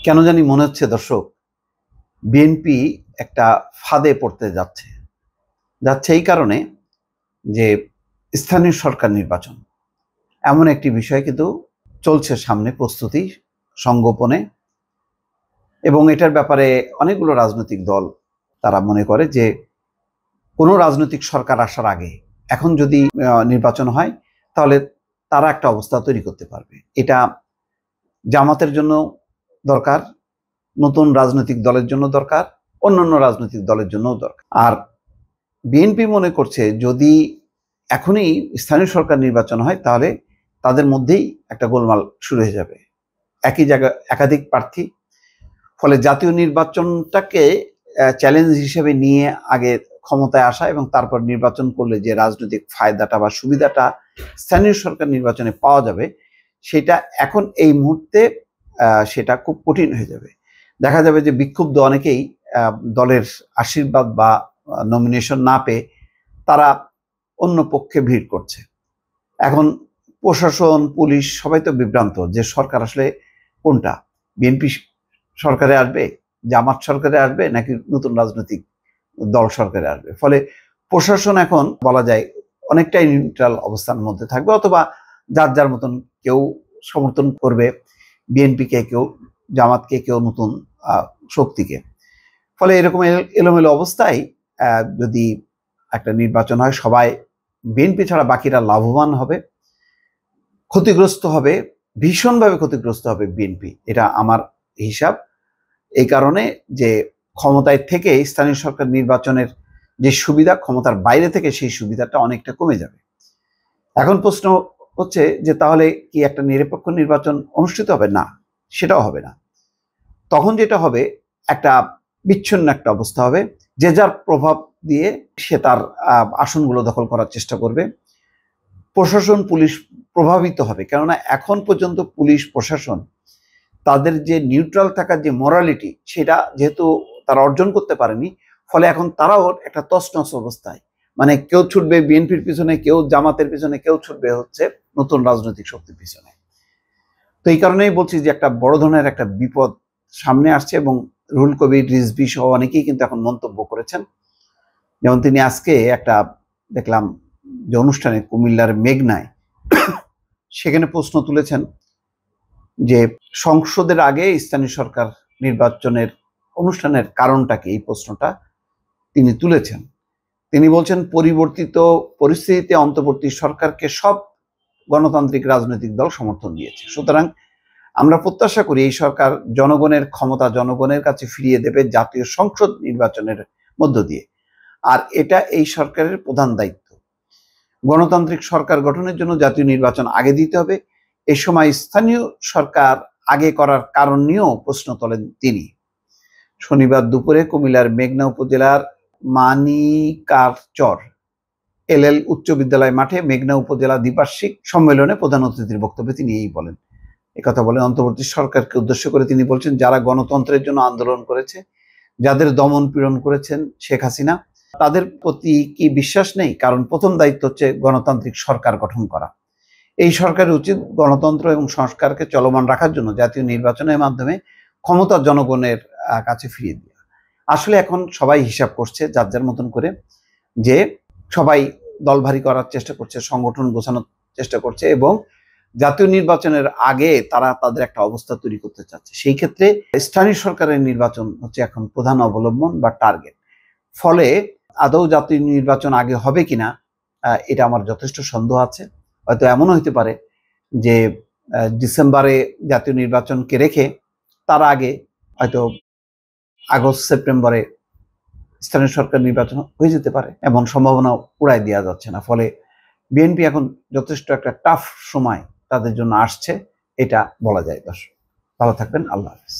কেন জানি মনে হচ্ছে দর্শক, বিএনপি একটা ফাঁদে পড়তে যাচ্ছে যাচ্ছে এই কারণে যে স্থানীয় সরকার নির্বাচন এমন একটি বিষয় কিন্তু চলছে সামনে, প্রস্তুতি সংগোপনে। এবং এটার ব্যাপারে অনেকগুলো রাজনৈতিক দল তারা মনে করে যে কোনো রাজনৈতিক সরকার আসার আগে এখন যদি নির্বাচন হয় তাহলে তারা একটা অবস্থা তৈরি করতে পারবে। এটা জামাতের জন্য দরকার, নতুন রাজনৈতিক দলের জন্য দরকার, অন্যান্য রাজনৈতিক দলের জন্যও দরকার। আর বিএনপি মনে করছে যদি এখনই স্থানীয় সরকার নির্বাচন হয় তাহলে তাদের মধ্যেই একটা গোলমাল শুরু হয়ে যাবে, একই জায়গায় একাধিক প্রার্থী। ফলে জাতীয় নির্বাচনটাকে চ্যালেঞ্জ হিসেবে নিয়ে আগে ক্ষমতায় আসা এবং তারপর নির্বাচন করলে যে রাজনৈতিক ফায়দাটা বা সুবিধাটা স্থানীয় সরকার নির্বাচনে পাওয়া যাবে, সেটা এখন এই মুহূর্তে সেটা খুব কঠিন হয়ে যাবে। দেখা যাবে যে বিক্ষুব্ধ অনেকেই দলের আশীর্বাদ বা নমিনেশন না পেয়ে তারা অন্য পক্ষে ভিড় করছে। এখন প্রশাসন, পুলিশ সবাই তো বিভ্রান্ত যে সরকার আসলে কোনটা, বিএনপি সরকারে আসবে, জামাত সরকারে আসবে, নাকি নতুন রাজনৈতিক দল সরকারে আসবে। ফলে প্রশাসন এখন বলা যায় অনেকটাই নিউট্রাল অবস্থানের মধ্যে থাকবে, অথবা যার যার মতন কেউ সমর্থন করবে বিএনপিকে, কেউ জামাতকে, কেউ নতুন শক্তিকে। ফলে এরকম এলোমেলো অবস্থায় যদি একটা নির্বাচন হয়, সবাই বিএনপি ছাড়া বাকিরা লাভবান হবে, ক্ষতিগ্রস্ত হবে, ভীষণভাবে ক্ষতিগ্রস্ত হবে বিএনপি, এটা আমার হিসাব। এই কারণে যে ক্ষমতায় থেকে স্থানীয় সরকার নির্বাচনের যে সুবিধা, ক্ষমতার বাইরে থেকে সেই সুবিধাটা অনেকটা কমে যাবে। এখন প্রশ্ন হচ্ছে যে তাহলে কি একটা নিরপেক্ষ নির্বাচন অনুষ্ঠিত হবে? না, সেটাও হবে না। তখন যেটা হবে, একটা বিচ্ছিন্ন একটা অবস্থা হবে, যে যার প্রভাব দিয়ে সে তার আসনগুলো দখল করার চেষ্টা করবে। প্রশাসন, পুলিশ প্রভাবিত হবে, কেননা এখন পর্যন্ত পুলিশ প্রশাসন তাদের যে নিউট্রাল থাকার যে মরালিটি, সেটা যেহেতু তারা অর্জন করতে পারেনি, ফলে এখন তারাও একটা তছনছ অবস্থায়। মানে কেউ ছুটবে বিএনপির পিছনে, কেউ জামাতের পিছনে, কেউ ছুটবে হচ্ছে নতুন রাজনৈতিক শক্তির পিছনে। তো এই কারণেই বলছি যে একটা বড় ধরনের একটা বিপদ সামনে আসছে। এবং রুহুল কবির রিজভী সহ অনেকেই কিন্তু এখন মন্তব্য করেছেন। যেমন তিনি আজকে একটা দেখলাম যে অনুষ্ঠানে কুমিল্লার মেঘনায় সেখানে প্রশ্ন তুলেছেন যে সংসদের আগে স্থানীয় সরকার নির্বাচনের অনুষ্ঠানের কারণটা কি, এই প্রশ্নটা তিনি তুলেছেন। তিনি বলছেন পরিবর্তিত পরিস্থিতিতে অন্তর্বর্তী সরকারকে সব গণতান্ত্রিক রাজনৈতিক দল সমর্থন দিয়েছে, সুতরাং আমরা প্রত্যাশা করি এই সরকার জনগণের ক্ষমতা জনগণের কাছে ফিরিয়ে দেবে জাতীয় সংসদ নির্বাচনের মধ্য দিয়ে। আর এটা এই সরকারের প্রধান দায়িত্ব। গণতান্ত্রিক সরকার গঠনের জন্য জাতীয় নির্বাচন আগে দিতে হবে। এ সময় স্থানীয় সরকার আগে করার কারণ নিয়েও প্রশ্ন তোলেন তিনি। শনিবার দুপুরে কুমিল্লার মেঘনা উপজেলার মানিকারচর এলএল উচ্চ বিদ্যালয় মাঠে মেঘনা উপজেলা দ্বিবার্ষিক সম্মেলনে প্রধান অতিথির বক্তব্যে তিনি এই বলেন। একথা বলেন। অন্তর্বর্তী সরকারকে উদ্দেশ্য করে তিনি বলছেন, যারা গণতন্ত্রের জন্য আন্দোলন করেছে, যাদের দমন পীড়ন করেছেন শেখ হাসিনা, তাদের প্রতি কি বিশ্বাস নেই? কারণ প্রথম দায়িত্ব হচ্ছে গণতান্ত্রিক সরকার গঠন করা। এই সরকারের উচিত গণতন্ত্র এবং সংস্কারকে চলমান রাখার জন্য জাতীয় নির্বাচনের মাধ্যমে ক্ষমতা জনগণের কাছে ফিরিয়ে দেওয়া। আসলে এখন সবাই হিসাব করছে যার যার মতন করে, যে সবাই দল ভারী করার চেষ্টা করছে, সংগঠন গোছানোর চেষ্টা করছে, এবং জাতীয় নির্বাচনের আগে তারা তাদের একটা অবস্থা তৈরি করতে চাচ্ছে। সেই ক্ষেত্রে স্থানীয় সরকারের নির্বাচন হচ্ছে এখন প্রধান অবলম্বন বা টার্গেট। ফলে আদৌ জাতীয় নির্বাচন আগে হবে কিনা এটা আমার যথেষ্ট সন্দেহ আছে। হয়তো এমনও হতে পারে যে ডিসেম্বরে জাতীয় নির্বাচনকে রেখে তার আগে হয়তো আগস্ট সেপ্টেম্বরে স্থানীয় সরকার নির্বাচন হয়ে যেতে পারে, এমন সম্ভাবনা উড়াই দেওয়া যাচ্ছে না। ফলে বিএনপি এখন যথেষ্ট একটা টাফ সময় তাদের জন্য আসছে, এটা বলা যায়। দর্শক ভালো থাকবেন, আল্লাহ হাফেজ।